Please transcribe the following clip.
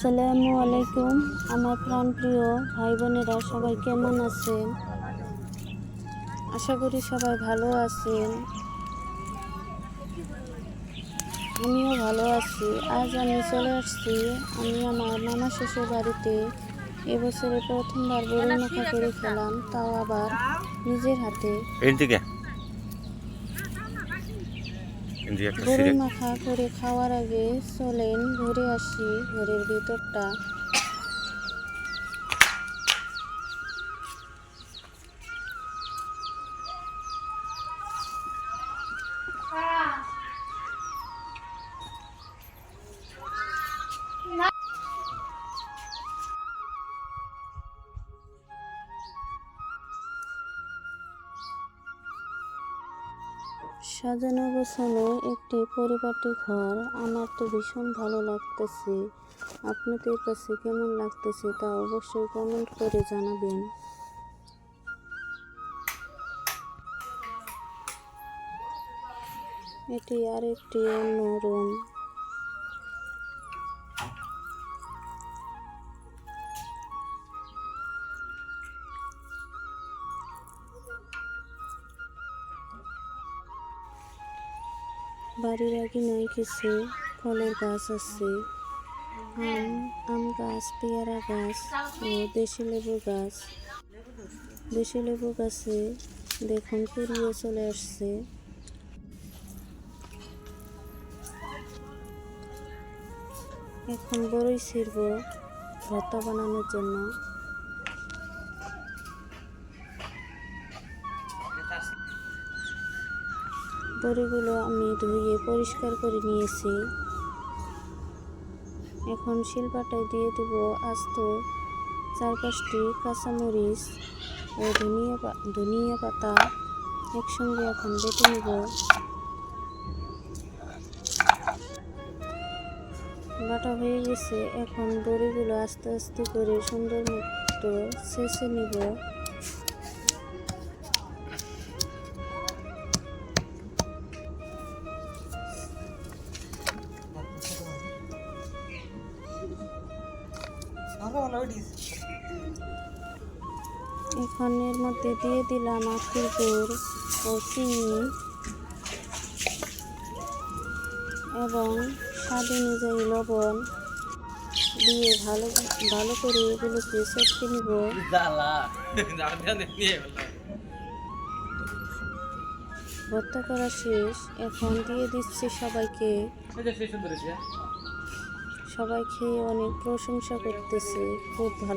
আসসালামু আলাইকুম আমার প্রাণপ্রিয় ভাই বোনেরা, সবাই কেমন আছেন? আশা করি সবাই ভালো আছেন। আমিও ভালো আছি। আজ আমি চলে আসছি আমার মামা শ্বশুর বাড়িতে। এবছরে প্রথমবার বড়ি মাখা করে খেলাম, তাও আবার নিজের হাতে। বড়ি মাখা করে খাওয়ার আগে চলেন ঘুরে আসি ঘরের ভিতরটা। সাজানো গোছানো একটি পরিপাটি ঘর। আমার তো ভীষণ ভালো লাগতেছে। আপনাদের কাছে কেমন লাগতেছে তা অবশ্যই কমেন্ট করে জানাবেন। এটি আর একটি অন্য রুম। বাড়ির আগে নয় কিছু ফলের গাছ আছে। আম গাছ, পেয়ারা গাছ ও দেশি লেবু গাছে দেখুন কুড়িয়ে চলে আসছে। এখন বড়ই ছিড়ব ভর্তা বানানোর জন্য। বড়িগুলো আমি ধুয়ে পরিষ্কার করে নিয়েছি। এখন শিলপাটায় দিয়ে দেব আস্ত 4-5টি কাঁচামরিচ ও ধনিয়া পাতা একসঙ্গে এখন বেটে নেব। বাটা হয়ে গেছে। এখন বড়িগুলো আস্তে আস্তে করে সুন্দর মতো ছেঁচে নেব। এখন এর মধ্যে দিয়ে দিলাম আখের গুড় ও চিনি এবং স্বাদ অনুযায়ী লবণ দিয়ে ভালো করে এগুলোকে চটকে নিব। ভর্তা করা শেষ। এখন দিয়ে দিচ্ছি সবাইকে। সবাই খেয়ে অনেক প্রশংসা করতেছে, খুব ভালো।